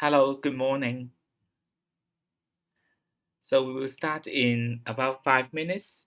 Hello, good morning. So we will start in about 5 minutes.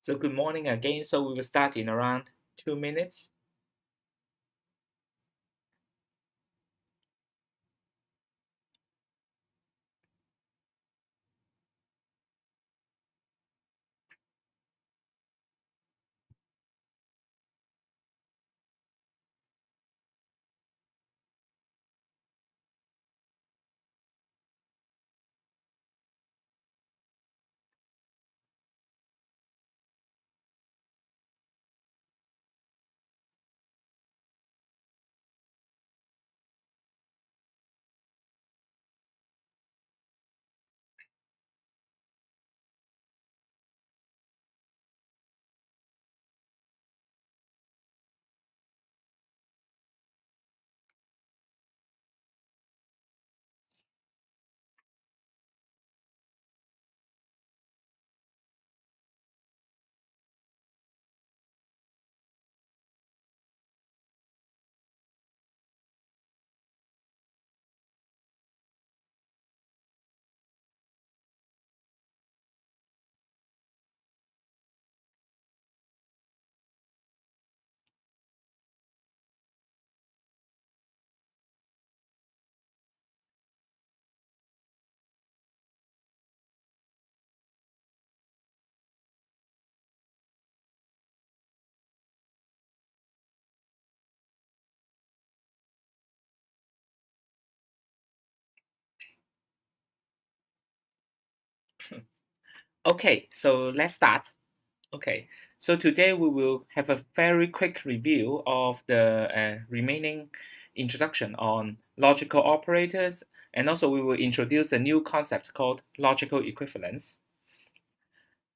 So good morning again. So we will start in around 2 minutes. Okay, so let's start. Okay, so today we will have a very quick review of the remaining introduction on logical operators, and also we will introduce a new concept called logical equivalence.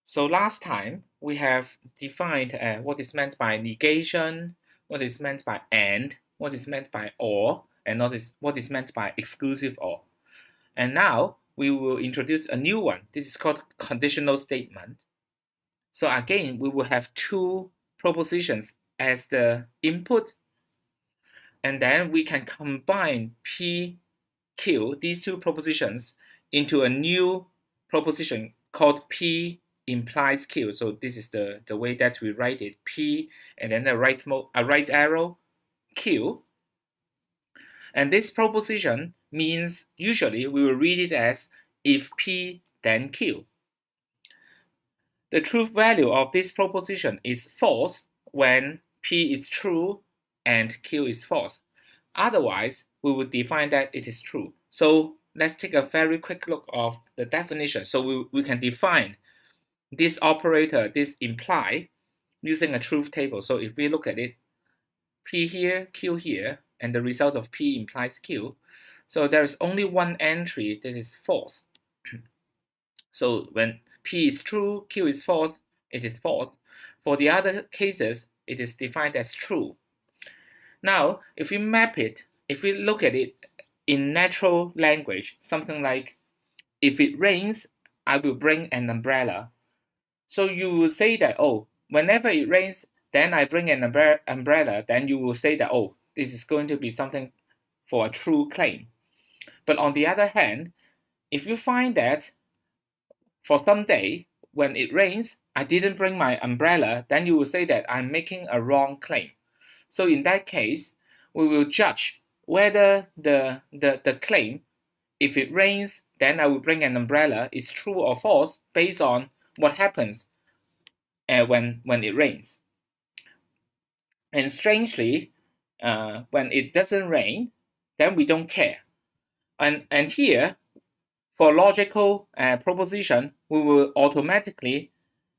So last time we have defined what is meant by negation, what is meant by and, what is meant by or, and what is meant by exclusive or. And now we will introduce a new one. This is called conditional statement. So again, we will have two propositions as the input, and then we can combine P, Q, these two propositions, into a new proposition called P implies Q. So this is the way that we write it, P and then a right arrow, Q. And this proposition means usually we will read it as if P then Q. The truth value of this proposition is false when P is true and Q is false. Otherwise, we would define that it is true. So let's take a very quick look of the definition. So we can define this operator, this imply, using a truth table. So if we look at it, P here, Q here, and the result of P implies Q. So there is only one entry that is false. So when P is true, Q is false, it is false. For the other cases, it is defined as true. Now, if we map it, if we look at it in natural language, something like, if it rains, I will bring an umbrella. So you will say that, oh, whenever it rains, then I bring an umbrella, then you will say that, oh, this is going to be something for a true claim. But on the other hand, if you find that for some day, when it rains, I didn't bring my umbrella, then you will say that I'm making a wrong claim. So in that case, we will judge whether the claim, if it rains, then I will bring an umbrella, is true or false based on what happens when it rains. And strangely, when it doesn't rain, then we don't care. And here, for logical proposition, we will automatically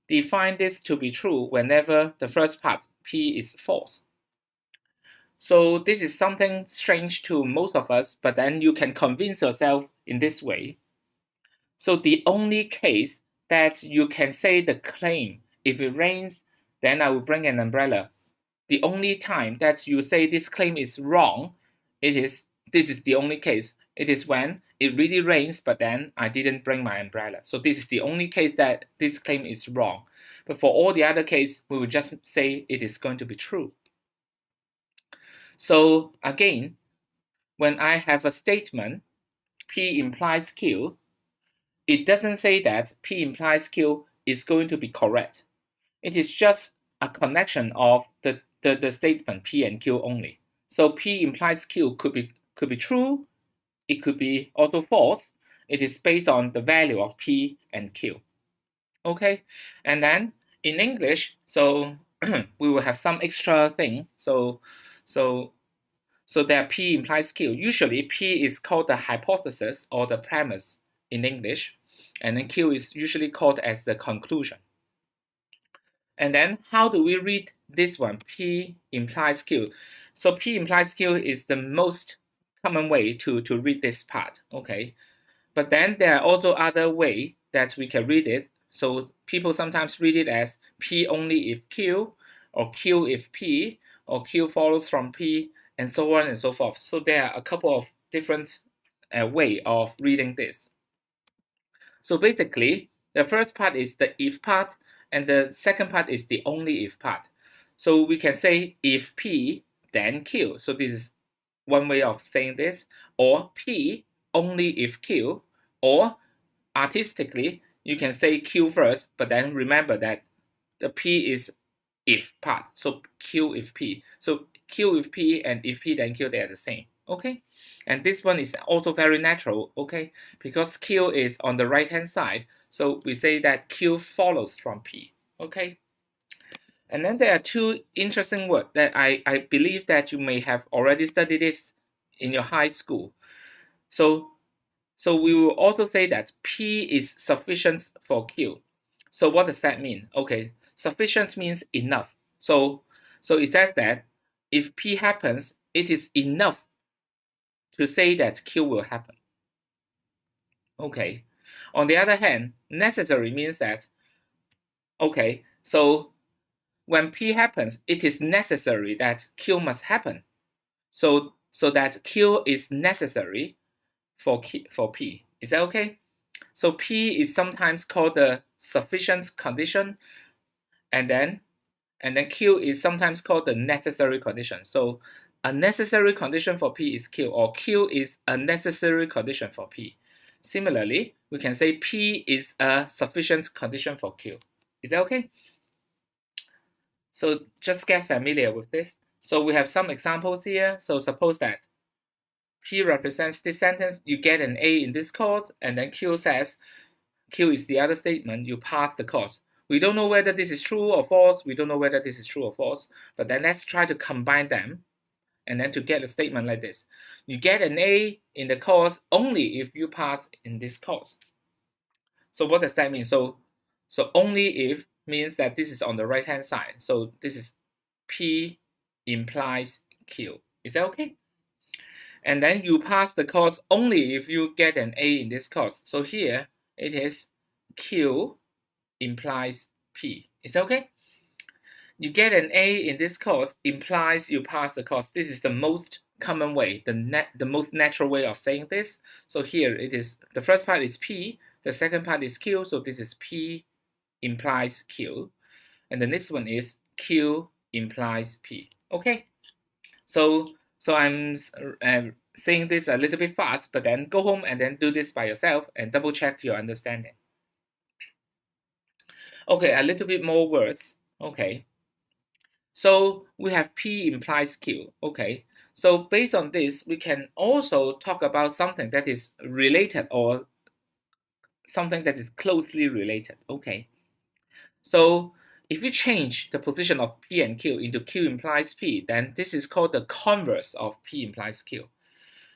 define this to be true whenever the first part, P, is false. So this is something strange to most of us, but then you can convince yourself in this way. So the only case that you can say the claim, if it rains, then I will bring an umbrella. The only time that you say this claim is wrong, this is the only case. It is when it really rains, but then I didn't bring my umbrella. So this is the only case that this claim is wrong. But for all the other cases, we will just say it is going to be true. So again, when I have a statement, P implies Q, it doesn't say that P implies Q is going to be correct. It is just a connection of the statement P and Q only. So P implies Q could be true, it could be also false. It is based on the value of P and Q. Okay, and then in English, so we will have some extra thing. So that P implies Q. Usually P is called the hypothesis or the premise in English, and then Q is usually called as the conclusion. And then how do we read this one? P implies Q. So P implies Q is the most common way to read this part, okay? But then there are also other way that we can read it. So people sometimes read it as P only if Q, or Q if P, or Q follows from P, and so on and so forth. So there are a couple of different way of reading this. So basically, the first part is the if part, and the second part is the only if part. So we can say if P, then Q. So this is one way of saying this, or P only if Q, or artistically, you can say Q first, but then remember that the P is if part. So Q if P. So Q if P and if P then Q, they are the same. Okay? And this one is also very natural, okay? Because Q is on the right hand side, so we say that Q follows from P, okay? And then there are two interesting words that I believe that you may have already studied this in your high school. So we will also say that P is sufficient for Q. So what does that mean? Okay, sufficient means enough. So it says that if P happens, it is enough to say that Q will happen. Okay. On the other hand, necessary means that, okay, so when P happens, it is necessary that Q must happen. So that Q is necessary for P. Is that okay? So P is sometimes called the sufficient condition, and then Q is sometimes called the necessary condition. So a necessary condition for P is Q, or Q is a necessary condition for P. Similarly, we can say P is a sufficient condition for Q. Is that okay? So just get familiar with this. So we have some examples here. So suppose that P represents this sentence, you get an A in this course, and then Q says, Q is the other statement, you pass the course. We don't know whether this is true or false. We don't know whether this is true or false. But then let's try to combine them, and then to get a statement like this. You get an A in the course only if you pass in this course. So what does that mean? So only if means that this is on the right hand side. So this is P implies Q. Is that okay? And then you pass the course only if you get an A in this course. So here it is Q implies P. Is that okay? You get an A in this course implies you pass the course. This is the most common way, the most natural way of saying this. So here it is, the first part is P, the second part is Q, so this is P implies Q. And the next one is Q implies P. Okay? So I'm saying this a little bit fast, but then go home and then do this by yourself and double check your understanding. Okay, a little bit more words. Okay. So we have P implies Q. Okay. So based on this, we can also talk about something that is related or something that is closely related. Okay. So if we change the position of P and Q into Q implies P, then this is called the converse of P implies Q.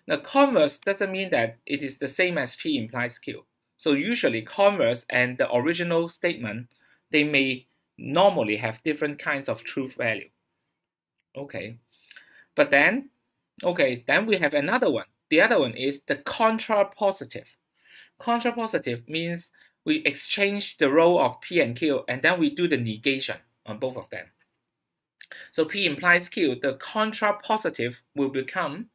Now, converse doesn't mean that it is the same as P implies Q. So usually converse and the original statement, they may normally have different kinds of truth value. Okay. But then, okay, then we have another one. The other one is the contrapositive. Contrapositive means we exchange the role of P and Q, and then we do the negation on both of them. So P implies Q, the contrapositive will become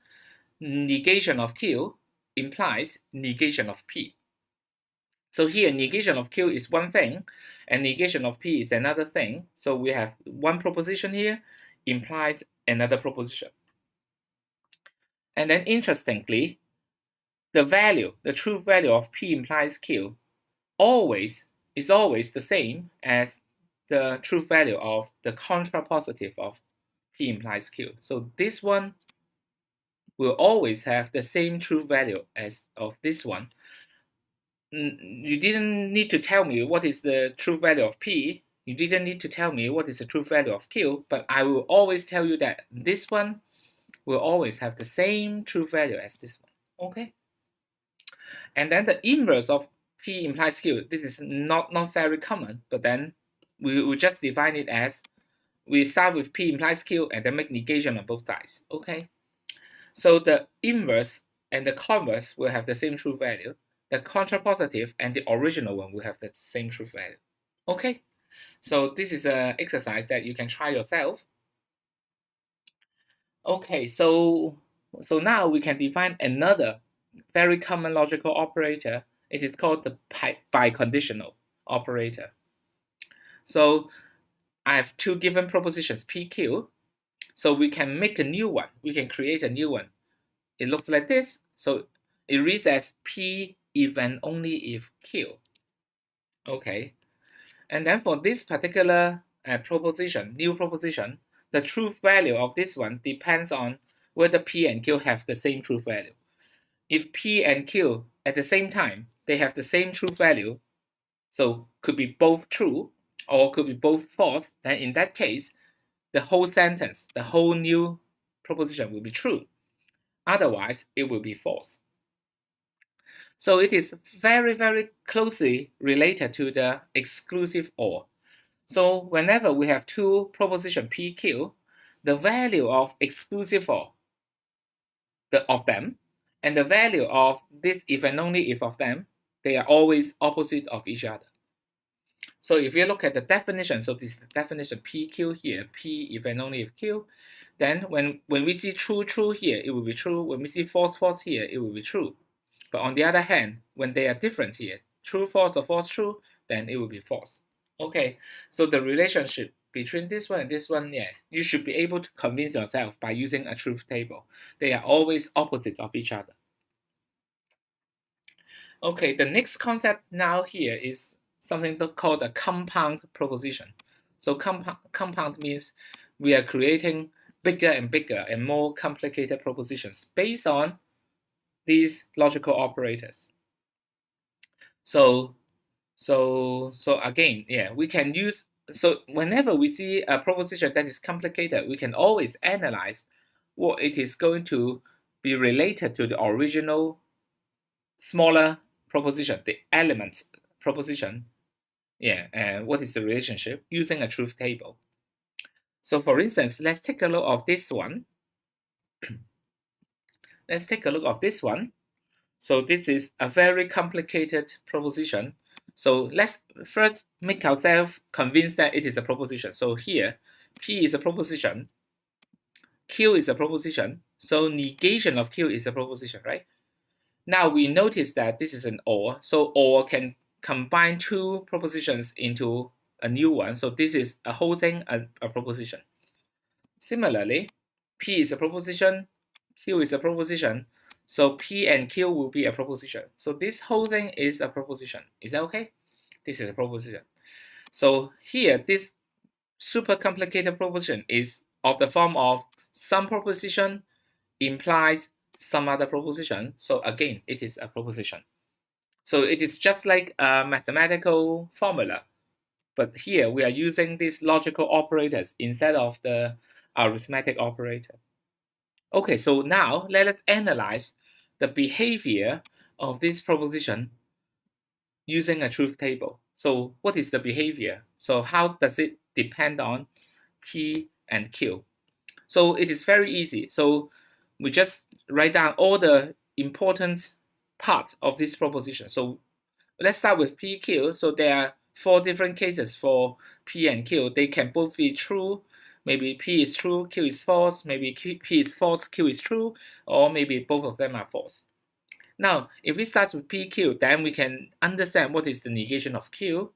negation of Q implies negation of P. So here, negation of Q is one thing, and negation of P is another thing. So we have one proposition here implies another proposition. And then interestingly, the truth value of P implies Q is always the same as the truth value of the contrapositive of P implies Q. So this one will always have the same truth value as of this one. You didn't need to tell me what is the truth value of P. You didn't need to tell me what is the truth value of Q, but I will always tell you that this one will always have the same truth value as this one. Okay? And then the inverse of P implies Q, this is not very common, but then we will just define it as we start with P implies Q and then make negation on both sides. Okay? So the inverse and the converse will have the same truth value. The contrapositive and the original one will have the same truth value. Okay? So this is an exercise that you can try yourself. Okay, so now we can define another very common logical operator. It is called the biconditional operator. So I have two given propositions, PQ. So we can make a new one. We can create a new one. It looks like this. So it reads as P if and only if Q. Okay. And then for this particular proposition, new proposition, the truth value of this one depends on whether P and Q have the same truth value. If P and Q at the same time, they have the same truth value, so could be both true or could be both false, then in that case, the whole sentence, the whole new proposition will be true. Otherwise, it will be false. So it is very, very closely related to the exclusive OR. So whenever we have two proposition PQ, the value of exclusive OR of them and the value of this if and only if of them, they are always opposite of each other. So if you look at the definition, so this is the definition PQ here, P if and only if Q, then when we see true, true here, it will be true. When we see false, false here, it will be true. But on the other hand, when they are different here, true, false, or false, true, then it will be false. Okay, so the relationship between this one and this one, yeah, you should be able to convince yourself by using a truth table. They are always opposite of each other. Okay, the next concept now here is something called a compound proposition. So compound means we are creating bigger and bigger and more complicated propositions based on these logical operators. So again, yeah, we can use, so whenever we see a proposition that is complicated, we can always analyze what it is going to be related to the original smaller proposition, the element proposition. Yeah, and what is the relationship using a truth table. So for instance, let's take a look of this one. Let's take a look of this one. So this is a very complicated proposition. So let's first make ourselves convinced that it is a proposition. So here, P is a proposition, Q is a proposition, so negation of Q is a proposition, right? Now we notice that this is an OR, so OR can combine two propositions into a new one. So this is a whole thing, a proposition. Similarly, P is a proposition, Q is a proposition, so P and Q will be a proposition. So this whole thing is a proposition. Is that okay? This is a proposition. So here, this super complicated proposition is of the form of some proposition implies some other proposition. So again, it is a proposition. So it is just like a mathematical formula. But here we are using these logical operators instead of the arithmetic operator. Okay, so now let us analyze the behavior of this proposition using a truth table. So what is the behavior? So how does it depend on P and Q? So it is very easy. So we just write down all the important parts of this proposition. So let's start with PQ. So there are four different cases for P and Q. They can both be true. Maybe P is true, Q is false. Maybe P is false, Q is true. Or maybe both of them are false. Now, if we start with PQ, then we can understand what is the negation of Q.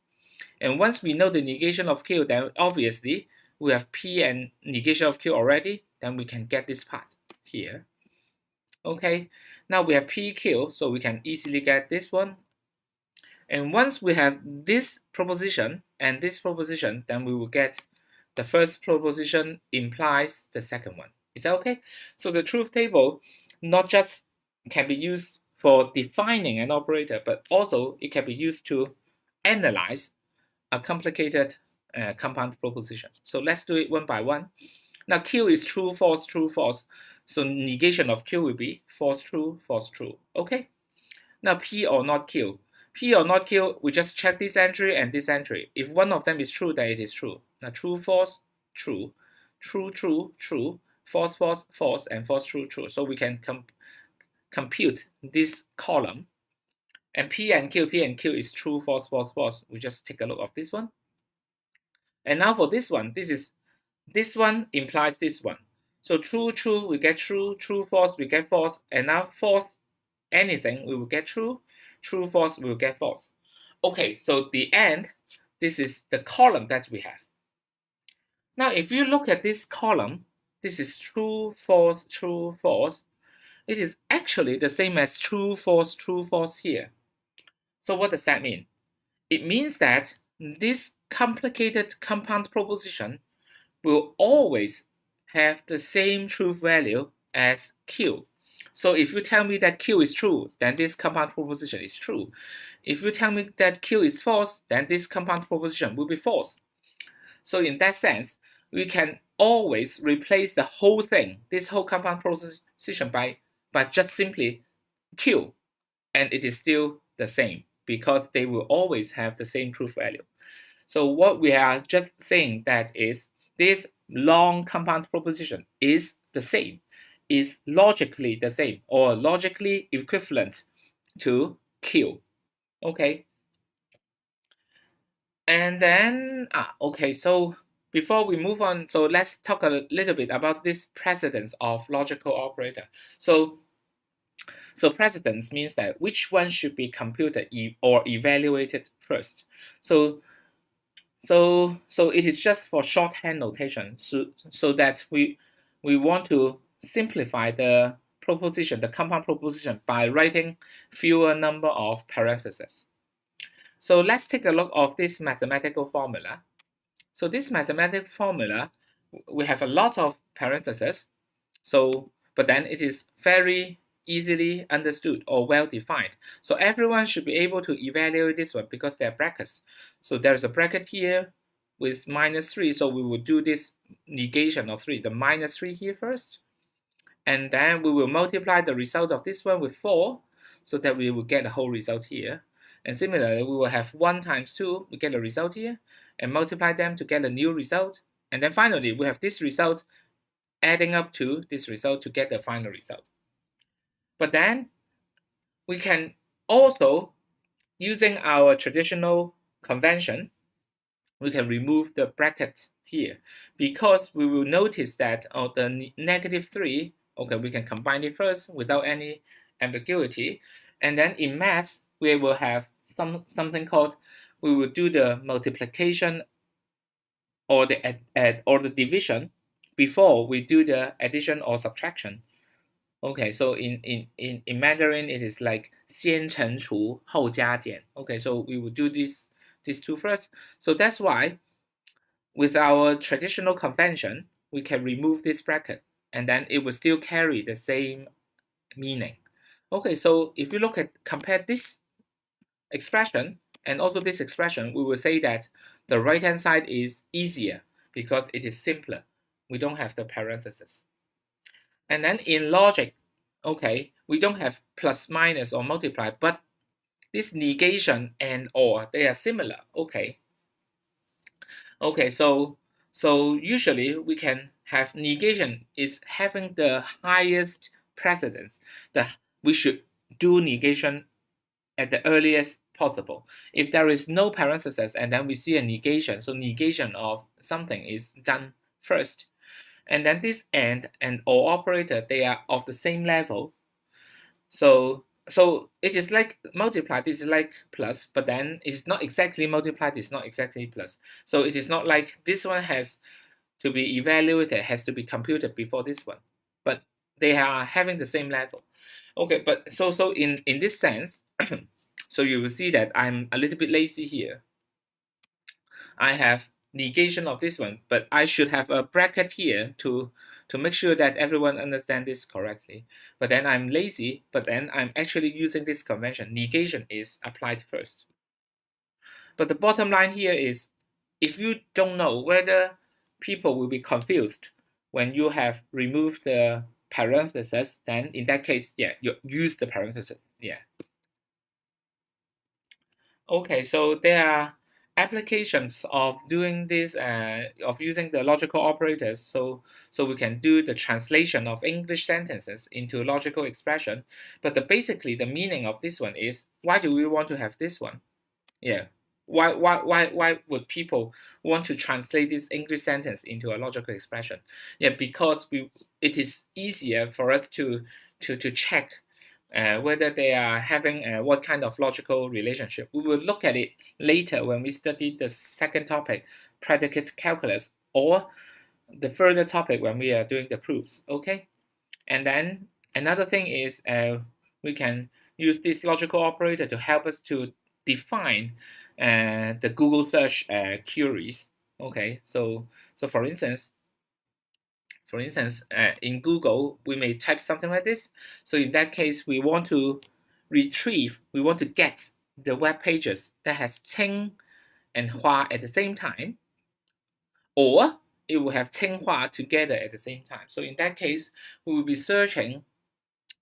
And once we know the negation of Q, then obviously we have P and negation of Q already. Then we can get this part here. Okay, now we have PQ, so we can easily get this one. And once we have this proposition and this proposition, then we will get the first proposition implies the second one. Is that okay? So the truth table not just can be used for defining an operator, but also it can be used to analyze a complicated compound proposition. So let's do it one by one. Now Q is true, false, true, false. So negation of Q will be false, true, false, true. Okay. Now P or not Q. P or not Q, we just check this entry and this entry. If one of them is true, then it is true. Now true, false, true, true, true, true, false, false, false, and false, true, true. So we can compute this column. And P and Q is true, false, false, false. We just take a look of this one. And now for this one, this one implies this one. So true, true, we get true, true, false, we get false, and now false anything, we will get true, true, false, we will get false. Okay, so the end, this is the column that we have. Now, if you look at this column, this is true, false, true, false. It is actually the same as true, false here. So what does that mean? It means that this complicated compound proposition will always have the same truth value as Q. So if you tell me that Q is true, then this compound proposition is true. If you tell me that Q is false, then this compound proposition will be false. So in that sense, we can always replace the whole thing, this whole compound proposition by just simply Q and it is still the same because they will always have the same truth value. So what we are just saying that is this long compound proposition is the same, is logically the same or logically equivalent to Q. Okay. And then, okay, so before we move on, so let's talk a little bit about this precedence of logical operator. So precedence means that which one should be computed or evaluated first. So it is just for shorthand notation, so that we want to simplify the proposition, the compound proposition, by writing fewer number of parentheses. So let's take a look of this mathematical formula. So this mathematical formula, we have a lot of parentheses. So, but then it is very easily understood or well defined. So everyone should be able to evaluate this one because they're brackets. So there's a bracket here with -3. So we will do this negation of 3, the -3 here first. And then we will multiply the result of this one with 4 so that we will get a whole result here. And similarly, we will have 1 times 2, we get a result here, and multiply them to get a new result. And then finally, we have this result adding up to this result to get the final result. But then we can also, using our traditional convention, we can remove the bracket here because we will notice that the -3, okay, we can combine it first without any ambiguity. And then in math, we will have something called, we will do the multiplication or the division before we do the addition or subtraction. Okay, so in Mandarin, it is like 先乘除后加减. Okay, so we will do these two first. So that's why with our traditional convention, we can remove this bracket and then it will still carry the same meaning. Okay, so if you compare this expression and also this expression, we will say that the right hand side is easier because it is simpler. We don't have the parentheses. And then in logic, okay, we don't have plus, minus, or multiply, but this negation and or, they are similar. Okay. Okay, so usually we can have negation is having the highest precedence. We should do negation at the earliest possible. If there is no parenthesis and then we see a negation, so negation of something is done first. And then this and or operator, they are of the same level. So it is like multiply, this is like plus, but then it's not exactly multiplied, it's not exactly plus. So it is not like this one has to be evaluated, has to be computed before this one, but they are having the same level. Okay, but so in this sense, so you will see that I'm a little bit lazy here. I have negation of this one, but I should have a bracket here to make sure that everyone understands this correctly. But then I'm lazy, but then I'm actually using this convention. Negation is applied first. But the bottom line here is, if you don't know whether people will be confused when you have removed the parentheses, then in that case, yeah, you use the parentheses, yeah. Okay, so there are applications of doing this, of using the logical operators. So we can do the translation of English sentences into logical expression. But basically the meaning of this one is, why do we want to have this one? Yeah. Why would people want to translate this English sentence into a logical expression? Yeah, because it is easier for us to check whether they are having what kind of logical relationship. We will look at it later when we study the second topic, predicate calculus, or the further topic when we are doing the proofs. Okay, and then another thing is we can use this logical operator to help us to define the Google search queries. Okay, so for instance, in Google, we may type something like this. So in that case, we want to get the web pages that has Ting and Hua at the same time, or it will have Ting Hua together at the same time. So in that case, we will be searching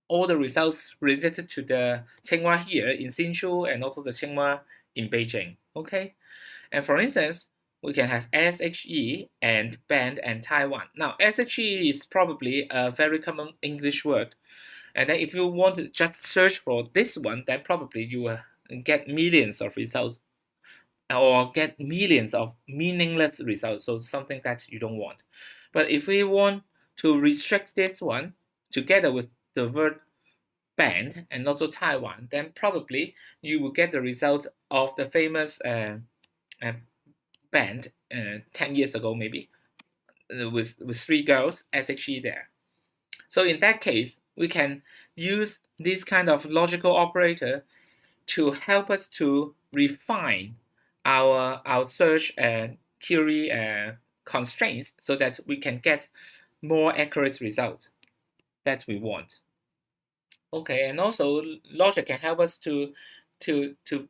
all the results related to the Tsinghua here in Hsinchu and also the Tsinghua in Beijing. Okay, and for instance, we can have SHE and band and Taiwan. Now, SHE is probably a very common English word, and then if you want to just search for this one, then probably you will get millions of results or get millions of meaningless results, so something that you don't want. But if we want to restrict this one together with the word band and also Taiwan, then probably you will get the results of the famous uh, band 10 years ago, maybe, with three girls, SHE there. So in that case, we can use this kind of logical operator to help us to refine our search query constraints so that we can get more accurate results that we want. Okay, and also logic can help us to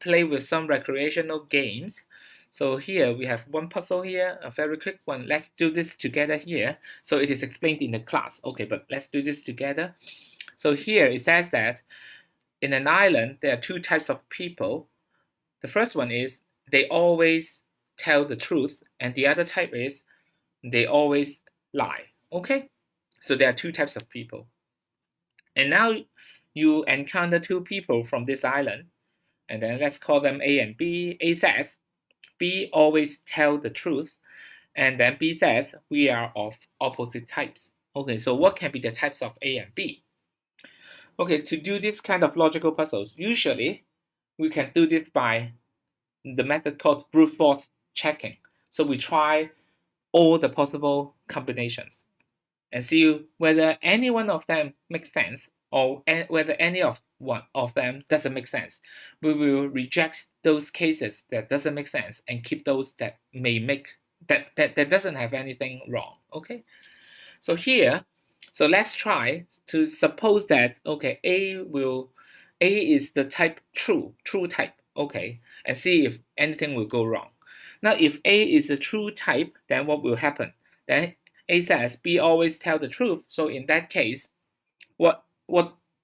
play with some recreational games. So here we have one puzzle here, a very quick one. Let's do this together here. So it is explained in the class. Okay, but let's do this together. So here it says that in an island, there are two types of people. The first one is they always tell the truth, and the other type is they always lie. Okay, so there are two types of people. And now you encounter two people from this island, and then let's call them A and B. A says B always tell the truth, and then B says we are of opposite types. Okay, so what can be the types of A and B? Okay, to do this kind of logical puzzles, usually we can do this by the method called brute force checking. So we try all the possible combinations and see whether any one of them makes sense or whether any of one of them doesn't make sense. We will reject those cases that doesn't make sense and keep those that may make that doesn't have anything wrong. Okay, so here, so let's try to suppose that okay, A is the type true type. Okay, and see if anything will go wrong. Now, if A is a true type, then what will happen? Then A says B always tell the truth. So in that case, what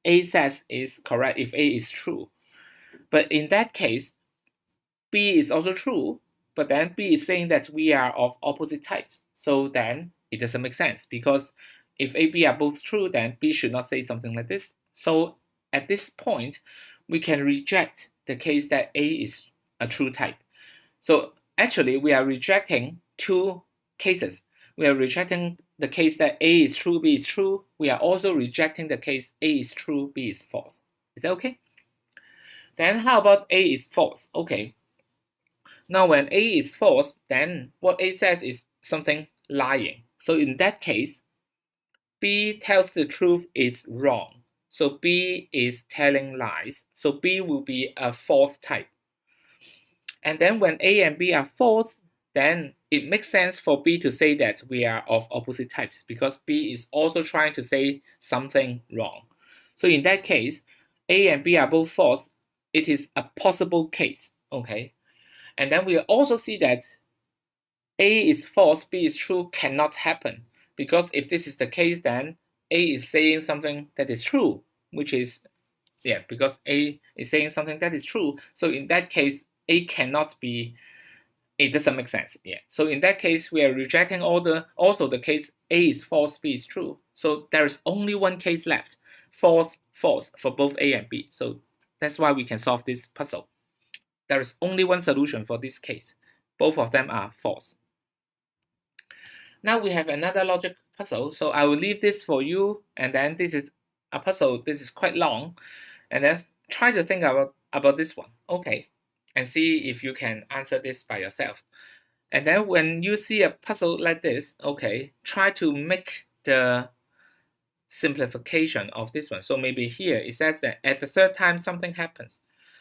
A says is correct if A is true. But in that case, B is also true, but then B is saying that we are of opposite types. So then it doesn't make sense because if A, B are both true, then B should not say something like this. So at this point, we can reject the case that A is a true type. So actually, we are rejecting two cases. We are rejecting the case that A is true, B is true. We are also rejecting the case A is true, B is false. Is that okay? Then how about A is false? Okay. Now when A is false, then what A says is something lying. So in that case, B tells the truth is wrong. So B is telling lies. So B will be a false type. And then when A and B are false, then it makes sense for B to say that we are of opposite types because B is also trying to say something wrong. So in that case, A and B are both false. It is a possible case, okay? And then we also see that A is false, B is true cannot happen because if this is the case, then A is saying something that is true, which is, because A is saying something that is true. So in that case, A cannot be, it doesn't make sense. So in that case, we are rejecting also the case A is false, B is true. So there is only one case left, false, false for both A and B. So that's why we can solve this puzzle. There is only one solution for this case. Both of them are false. Now we have another logic puzzle. So I will leave this for you. And then this is a puzzle. This is quite long. And then try to think about this one. Okay. And see if you can answer this by yourself. And then when you see a puzzle like this, okay, try to make the simplification of this one. So maybe here it says that at the third time something happens.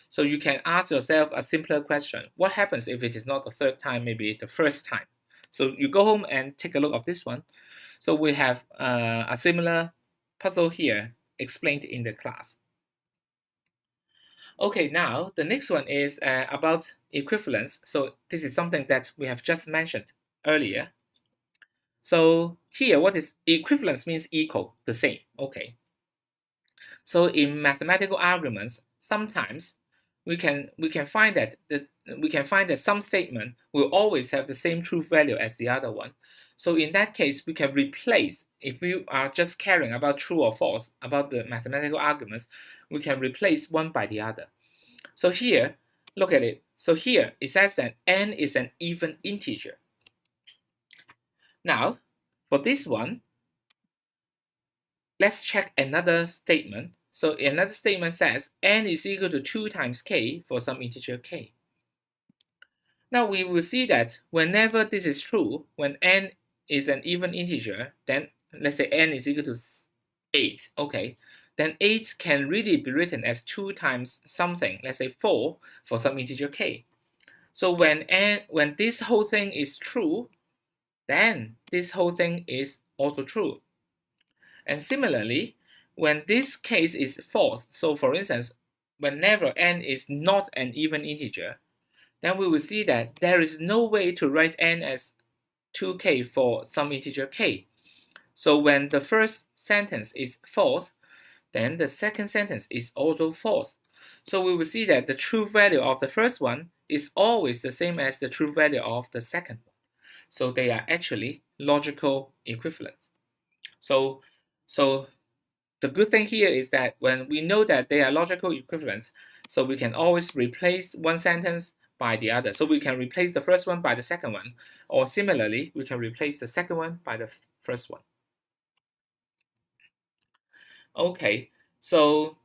So you can ask yourself a simpler question. What happens if it is not the third time, maybe the first time? So you go home and take a look at this one. So we have a similar puzzle here explained in the class. Okay, now the next one is about equivalence. So this is something that we have just mentioned earlier. So here, what is equivalence means equal, the same. Okay. So in mathematical arguments, sometimes we can find that some statement will always have the same truth value as the other one. So in that case, we can replace, if we are just caring about true or false about the mathematical arguments, we can replace one by the other. So here, look at it. So here it says that n is an even integer. Now, for this one, let's check another statement. So another statement says n is equal to 2 times k for some integer k. Now we will see that whenever this is true, when n is an even integer, then let's say n is equal to 8, okay, then 8 can really be written as 2 times something, let's say 4 for some integer k. So when this whole thing is true, then this whole thing is also true. And similarly, when this case is false, so for instance, whenever n is not an even integer, then we will see that there is no way to write n as 2k for some integer k. So when the first sentence is false, then the second sentence is also false. So we will see that the true value of the first one is always the same as the true value of the second one. So they are actually logical equivalent. So the good thing here is that when we know that they are logical equivalents, so we can always replace one sentence by the other. So we can replace the first one by the second one, or similarly, we can replace the second one by the first one. Okay, so,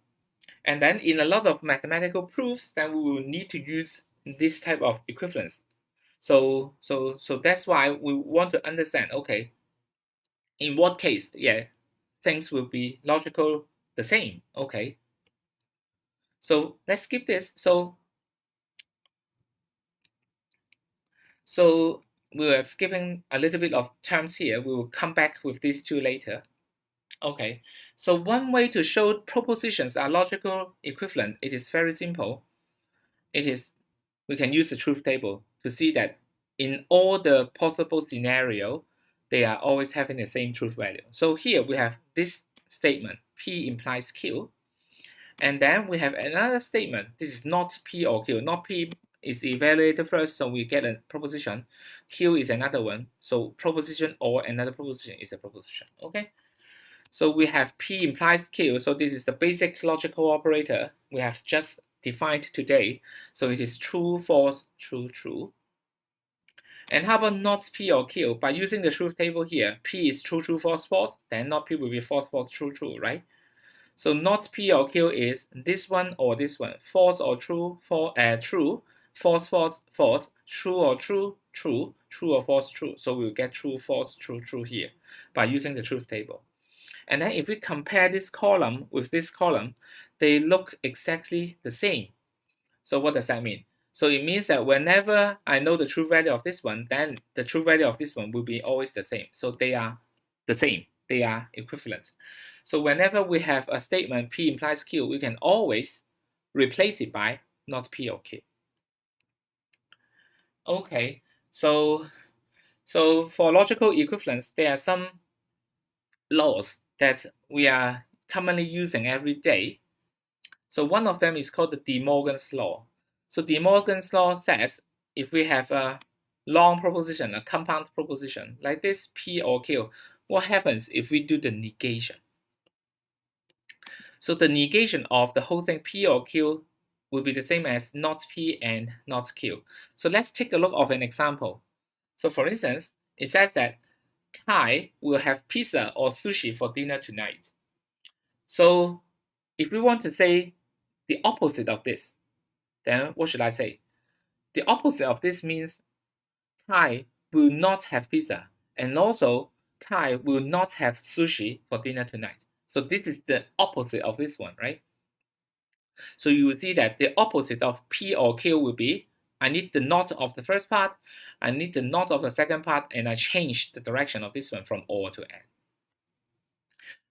and then in a lot of mathematical proofs, then we will need to use this type of equivalence. So that's why we want to understand, okay, in what case, yeah, things will be logical the same, okay. So let's skip this. So we are skipping a little bit of terms here. We will come back with these two later. Okay, so one way to show propositions are logical equivalent, it is very simple. It is, we can use the truth table to see that in all the possible scenario, they are always having the same truth value. So here we have this statement, P implies Q. And then we have another statement. This is not P or Q. Not P is evaluated first, so we get a proposition. Q is another one. So proposition or another proposition is a proposition. Okay. So we have P implies Q. So this is the basic logical operator we have just defined today. So it is true, false, true, true. And how about not P or Q? By using the truth table here, P is true, true, false, false. Then not P will be false, false, true, true, right? So not P or Q is this one or this one, false or true, true, false, false, false, true or true, true, true or false, true. So we'll get true, false, true, true here by using the truth table. And then if we compare this column with this column, they look exactly the same. So what does that mean? So it means that whenever I know the true value of this one, then the true value of this one will be always the same. So they are the same. They are equivalent. So whenever we have a statement P implies Q, we can always replace it by not P or Q. Okay, so for logical equivalence, there are some laws that we are commonly using every day. So one of them is called the De Morgan's law. So De Morgan's law says if we have a long proposition, a compound proposition like this P or Q, what happens if we do the negation? So the negation of the whole thing P or Q will be the same as not P and not Q. So let's take a look of an example. So for instance, it says that Kai will have pizza or sushi for dinner tonight. So if we want to say the opposite of this, then what should I say? The opposite of this means Kai will not have pizza, and also Kai will not have sushi for dinner tonight. So this is the opposite of this one, right? So you will see that the opposite of P or Q will be, I need the not of the first part, I need the not of the second part, and I change the direction of this one from or to and.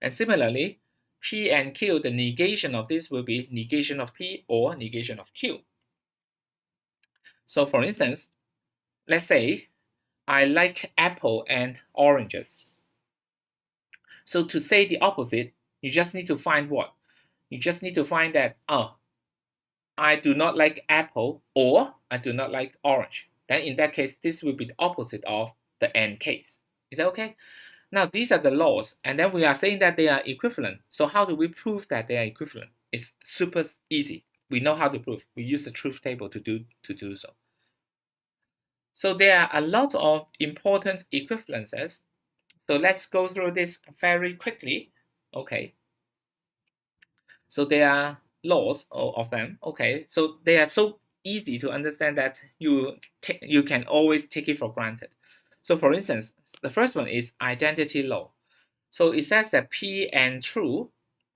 And similarly, P and Q, the negation of this will be negation of P or negation of Q. So for instance, let's say I like apple and oranges. So to say the opposite, you just need to find what? You just need to find that, oh, I do not like apple or I do not like orange. Then in that case, this will be the opposite of the AND case. Is that okay? Now, these are the laws, and then we are saying that they are equivalent. So how do we prove that they are equivalent? It's super easy. We know how to prove. We use the truth table to do so. So there are a lot of important equivalences. So let's go through this very quickly. Okay. So there are laws of them. Okay. So they are so easy to understand that you can always take it for granted. So for instance, the first one is identity law. So it says that P and true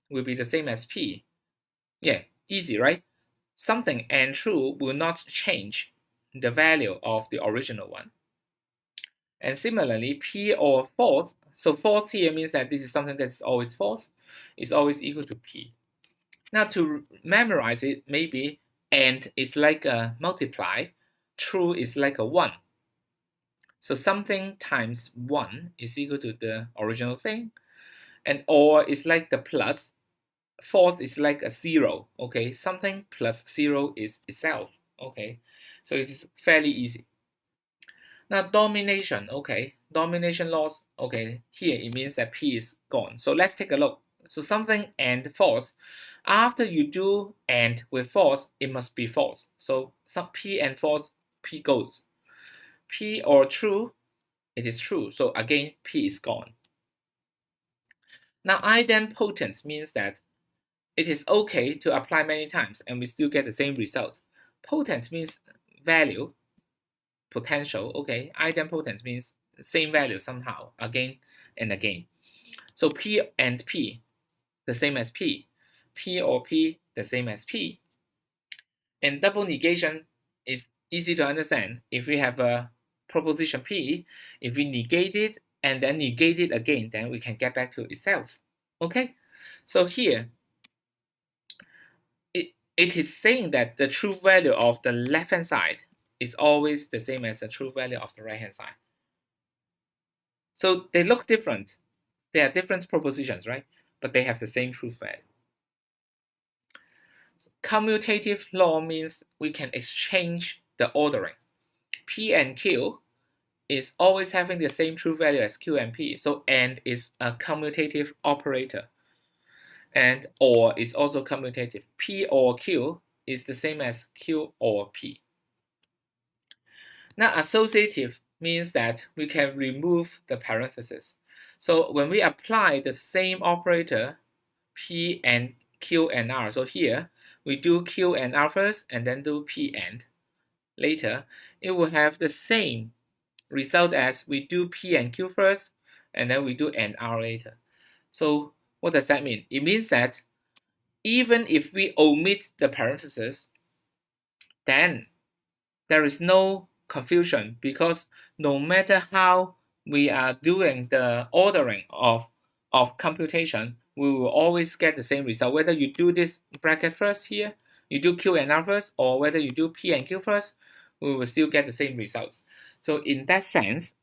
will be the same as P. Yeah, easy, right? Something and true will not change the value of the original one. And similarly, P or false, so false here means that this is something that's always false, is always equal to P. Now to memorize it, maybe and is like a multiply, true is like a 1. So something times 1 is equal to the original thing, and or is like the plus, false is like a 0. Okay, something plus 0 is itself. Okay, so it is fairly easy. Now domination, okay, domination laws, okay, here it means that P is gone. So let's take a look. So something and false, after you do and with false, it must be false. So some P and false, P goes. P or true, it is true. So again, P is gone. Now idempotent means that it is okay to apply many times and we still get the same result. Potent means value, potential. Okay, idempotent means same value somehow, again and again. So P and P, the same as P. P or P, the same as P. And double negation is easy to understand. If we have a proposition P, if we negate it and then negate it again, then we can get back to itself. Okay, so here it is saying that the true value of the left-hand side is always the same as the true value of the right-hand side. So they look different. They are different propositions, right? But they have the same truth value. Commutative law means we can exchange the ordering. P and Q is always having the same true value as Q and P. So AND is a commutative operator. And OR is also commutative. P or Q is the same as Q or P. Now associative means that we can remove the parenthesis. So when we apply the same operator, P and Q and R, so here we do Q and R first and then do P and later, it will have the same result as we do P and Q first and then we do and R later. So what does that mean? It means that even if we omit the parentheses, then there is no confusion because no matter how we are doing the ordering of computation, we will always get the same result. Whether you do this bracket first here, you do Q and R first, or whether you do P and Q first, we will still get the same results. So in that sense,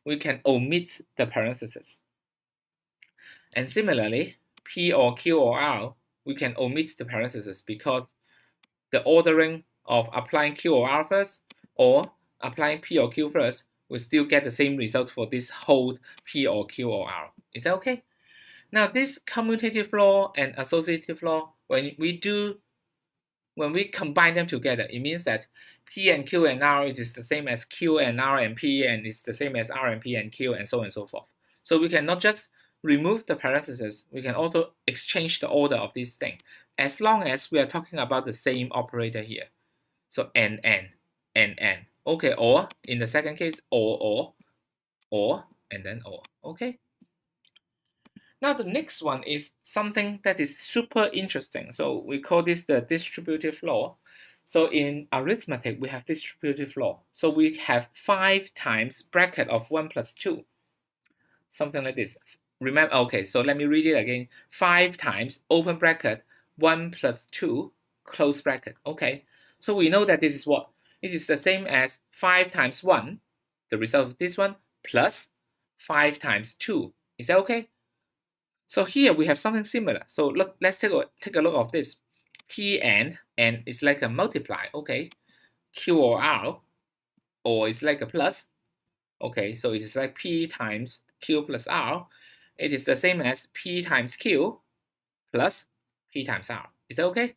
we can omit the parentheses. And similarly, P or Q or R, we can omit the parentheses because the ordering of applying Q or R first or applying P or Q first will still get the same result for this whole P or Q or R. Is that okay? Now this commutative law and associative law, when we combine them together, it means that P and Q and R it is the same as Q and R and P, and it's the same as R and P and Q, and so on and so forth. So we can not just remove the parentheses, we can also exchange the order of this thing, as long as we are talking about the same operator here. So and. Okay, or in the second case, or, and then or. Okay. Now the next one is something that is super interesting. So we call this the distributive law. So in arithmetic, we have distributive law. So we have 5 times bracket of 1 plus 2. Something like this. Remember, okay, so let me read it again. 5 times open bracket 1 plus 2 close bracket. Okay, so we know that this is what? It is the same as 5 times 1, the result of this one, plus 5 times 2. Is that okay? So here we have something similar. So look, let's take a look of this. P and is like a multiply, okay? Q or R, or it's like a plus, okay? So it is like P times Q plus R. It is the same as P times Q plus P times R. Is that okay?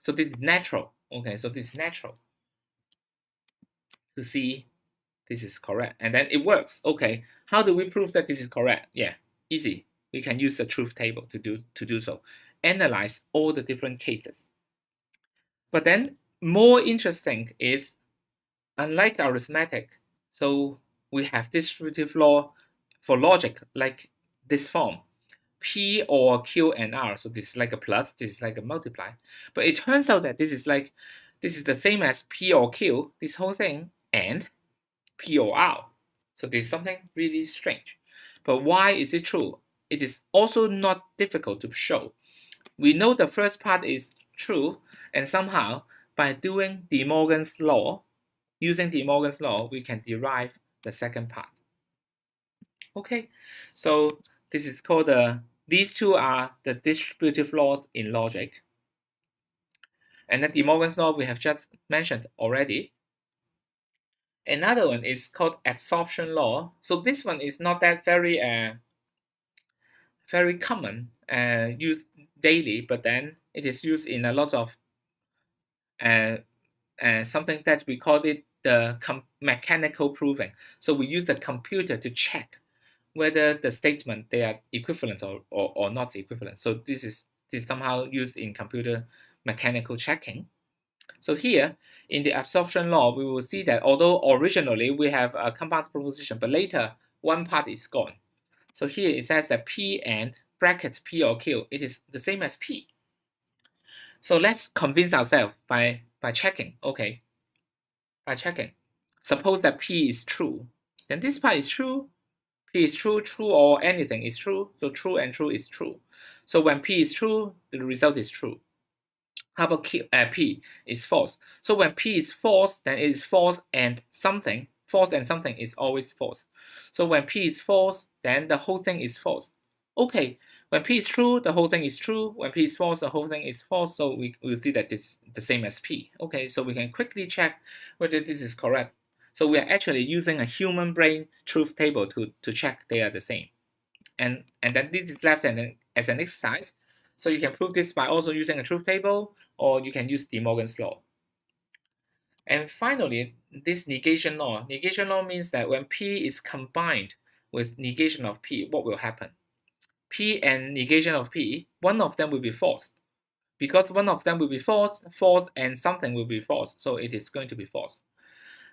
So this is natural, okay? So this is natural to see this is correct, and then it works. Okay, how do we prove that this is correct? Yeah, easy. We can use the truth table to do so. Analyze all the different cases. But then more interesting is, unlike arithmetic, so we have distributive law for logic like this form. P or Q and R. So this is like a plus, this is like a multiply. But it turns out that this is the same as P or Q, this whole thing, and P or R. So there's something really strange. But why is it true? It is also not difficult to show. We know the first part is true, and somehow by doing De Morgan's law, using De Morgan's law, we can derive the second part. Okay, so this is called these two are the distributive laws in logic. And then De Morgan's law we have just mentioned already. Another one is called absorption law. So this one is not that very common, used daily, but then it is used in a lot of something that we call it the mechanical proving. So we use the computer to check whether the statement they are equivalent or not equivalent. So this is somehow used in computer mechanical checking. So here in the absorption law, we will see that although originally we have a compound proposition, but later one part is gone. So here it says that P and bracket P or Q, it is the same as P. So let's convince ourselves by checking. Okay, by checking. Suppose that P is true. Then this part is true. P is true, true or anything is true. So true and true is true. So when P is true, the result is true. How about P is false? So when P is false, then it is false and something. False and something is always false. So when P is false, then the whole thing is false. Okay, when P is true, the whole thing is true. When P is false, the whole thing is false. So we will see that this is the same as P. Okay, so we can quickly check whether this is correct. So we are actually using a human brain truth table to check they are the same. And then this is left as an exercise. So you can prove this by also using a truth table, or you can use De Morgan's law. And finally, this negation law. Negation law means that when P is combined with negation of P, what will happen? P and negation of P, one of them will be false. Because one of them will be false, and something will be false. So it is going to be false.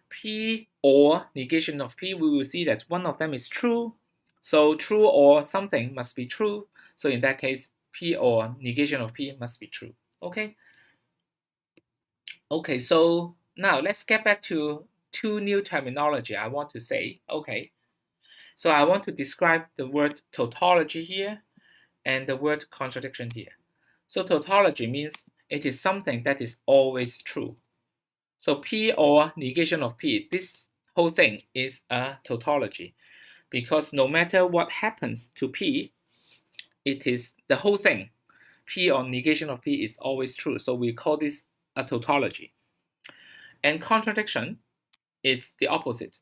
P or negation of P, we will see that one of them is true. So true or something must be true. So in that case, P or negation of P must be true. Okay? Okay, so now let's get back to two new terminology I want to say. Okay, so I want to describe the word tautology here and the word contradiction here. So tautology means it is something that is always true. So P or negation of P, this whole thing is a tautology, because no matter what happens to P, it is the whole thing. P or negation of P is always true. So we call this a tautology. And contradiction is the opposite.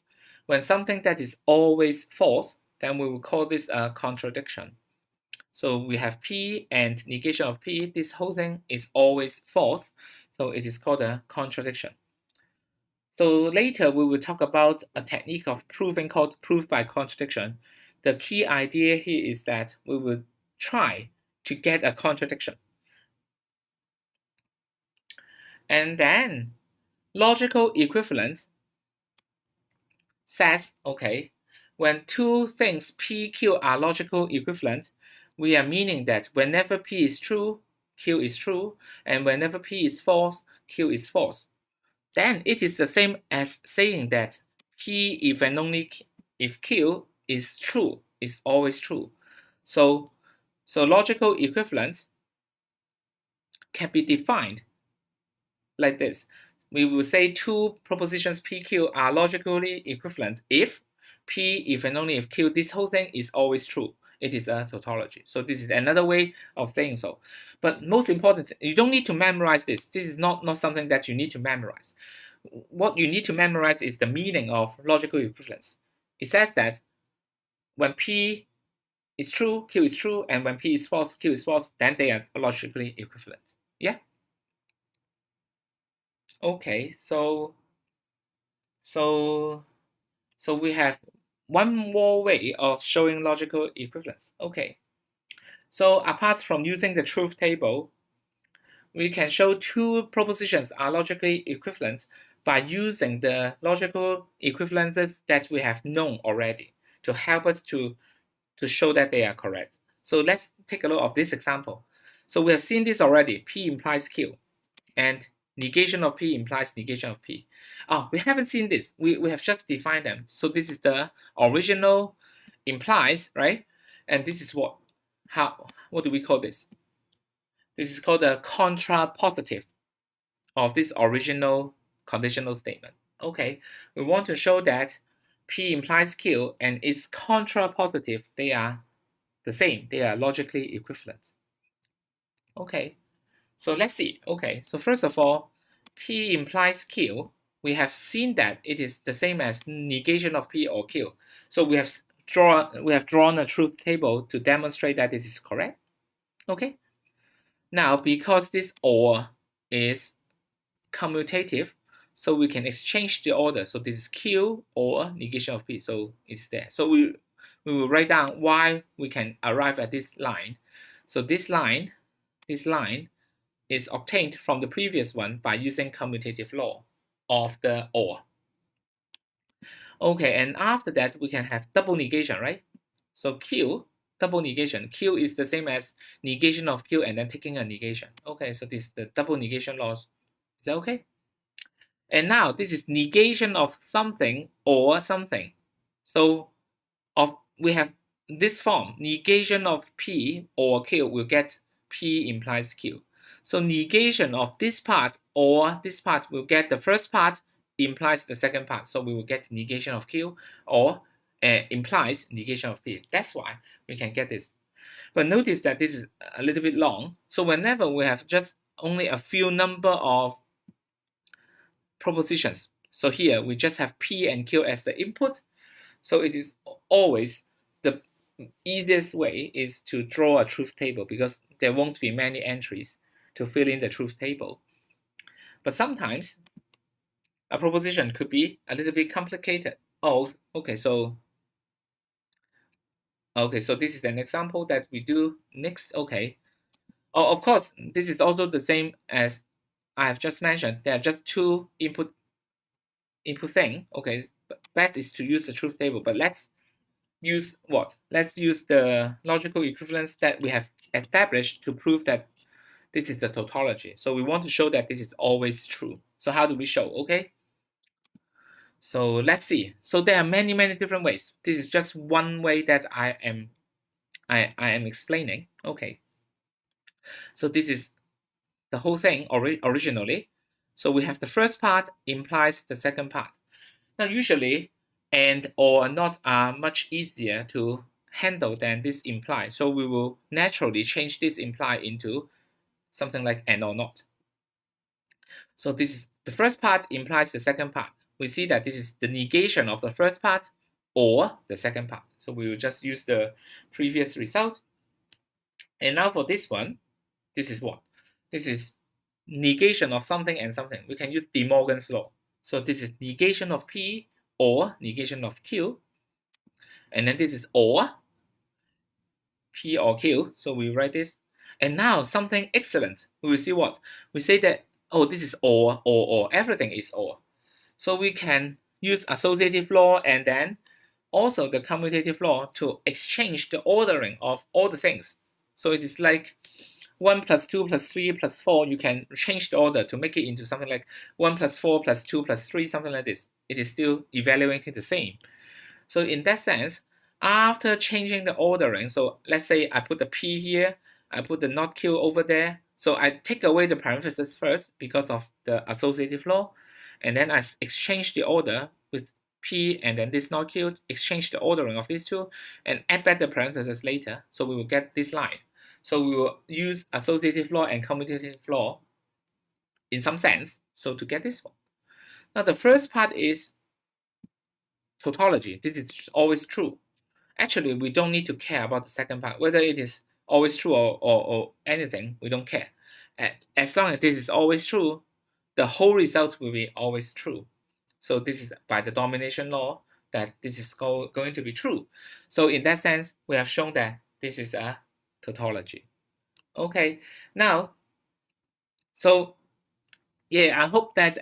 When something that is always false, then we will call this a contradiction. So we have P and negation of P. This whole thing is always false. So it is called a contradiction. So later we will talk about a technique of proving called proof by contradiction. The key idea here is that we will try to get a contradiction. And then logical equivalence says, okay, when two things P, Q are logical equivalent, we are meaning that whenever P is true, Q is true, and whenever P is false, Q is false. Then it is the same as saying that P, if and only if Q is true, is always true. So logical equivalence can be defined like this. We will say two propositions PQ are logically equivalent if P, if and only if Q, this whole thing is always true. it is a tautology. So this is another way of saying so. But most important, you don't need to memorize this. This is not something that you need to memorize. What you need to memorize is the meaning of logical equivalence. It says that when P is true, Q is true, and when P is false, Q is false, then they are logically equivalent. Yeah? Okay, so we have one more way of showing logical equivalence. Okay, so apart from using the truth table, we can show two propositions are logically equivalent by using the logical equivalences that we have known already to help us to show that they are correct. So let's take a look of this example. So we have seen this already. P implies Q, and negation of P implies negation of P. Oh, we haven't seen this. We have just defined them. So this is the original implies, right? And this is what do we call this? This is called the contrapositive of this original conditional statement. Okay, we want to show that P implies Q and is contrapositive. They are the same. They are logically equivalent. Okay, so let's see. Okay, so first of all, P implies Q. We have seen that it is the same as negation of P or Q. So we have drawn a truth table to demonstrate that this is correct. Okay. Now, because this or is commutative, so we can exchange the order. So this is Q or negation of P. So it's there. So we will write down why we can arrive at this line. So this line is obtained from the previous one by using commutative law of the or. Okay, and after that we can have double negation, right? So Q, double negation. Q is the same as negation of Q and then taking a negation. Okay, so this is the double negation laws. Is that okay? And now this is negation of something or something. So we have this form, negation of P or Q will get P implies Q. So negation of this part or this part will get the first part implies the second part. So we will get negation of Q or implies negation of P. That's why we can get this. But notice that this is a little bit long. So whenever we have just only a few number of propositions, so here we just have P and Q as the input. So it is always the easiest way is to draw a truth table because there won't be many entries to fill in the truth table. But sometimes a proposition could be a little bit complicated. Oh, okay, so this is an example that we do next. Okay. Oh, of course, this is also the same as I have just mentioned. There are just two input thing. Okay, best is to use the truth table, but let's use what? Let's use the logical equivalence that we have established to prove that this is the tautology. So we want to show that this is always true. So how do we show? Okay. So let's see. So there are many different ways. This is just one way that I am explaining. Okay. So this is the whole thing originally. So we have the first part implies the second part. Now usually and or not are much easier to handle than this imply. So we will naturally change this imply into something like and or not. So this is the first part implies the second part. We see that this is the negation of the first part or the second part. So we will just use the previous result. And now for this one, this is what? This is negation of something and something. We can use De Morgan's law. So this is negation of P or negation of Q. And then this is or P or Q. So we write this. And now something excellent. We will see what? We say that, oh, this is or, everything is or. So we can use associative law and then also the commutative law to exchange the ordering of all the things. So it is like 1 plus 2 plus 3 plus 4, you can change the order to make it into something like 1 plus 4 plus 2 plus 3, something like this. It is still evaluating the same. So in that sense, after changing the ordering, so let's say I put the P here, I put the not Q over there. So I take away the parentheses first because of the associative law, and then I exchange the order with P and then this not Q, exchange the ordering of these two, and add back the parentheses later. So we will get this line. So we will use associative law and commutative law in some sense, so to get this one. Now the first part is tautology. This is always true. Actually, we don't need to care about the second part, whether it is always true or anything, we don't care. As long as this is always true, the whole result will be always true. So this is by the domination law that this is going to be true. So in that sense, we have shown that this is a tautology. Okay, now, so yeah, I hope that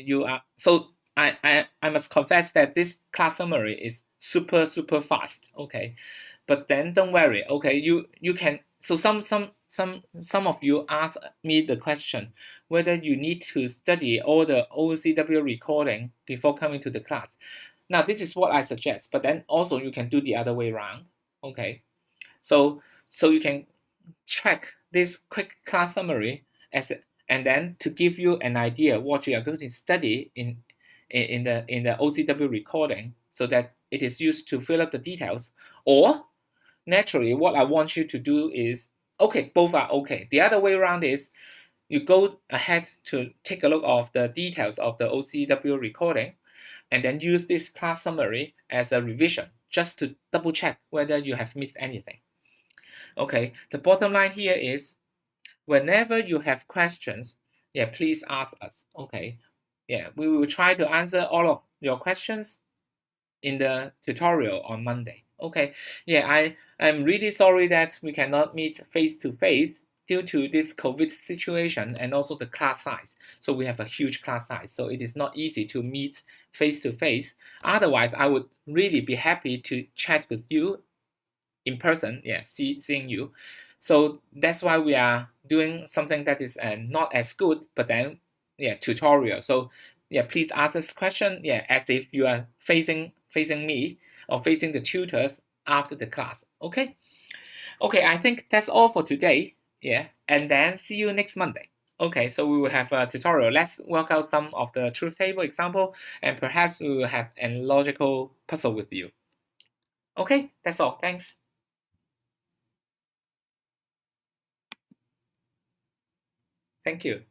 you are, so I must confess that this class summary is super fast, okay, but then don't worry, okay, you can, so some of you ask me the question whether you need to study all the OCW recording before coming to the class. Now this is what I suggest, but then also you can do the other way around, okay, so you can check this quick class summary as and then to give you an idea what you are going to study in the OCW recording, so that it is used to fill up the details. Or naturally, what I want you to do is, okay, both are okay. The other way around is you go ahead to take a look of the details of the OCW recording and then use this class summary as a revision just to double check whether you have missed anything. Okay, the bottom line here is whenever you have questions, yeah, please ask us. Okay, yeah, we will try to answer all of your questions in the tutorial on Monday. Okay, yeah, I'm really sorry that we cannot meet face to face due to this COVID situation and also the class size. So we have a huge class size, so it is not easy to meet face to face. Otherwise, I would really be happy to chat with you in person, yeah, seeing you. So that's why we are doing something that is not as good, but then yeah, tutorial. So yeah, please ask this question, yeah, as if you are facing me or facing the tutors after the class. Okay, I think that's all for today. Yeah, and then see you next Monday. Okay, so we will have a tutorial. Let's work out some of the truth table example, and perhaps we will have a logical puzzle with you. Okay, that's all. Thanks. Thank you.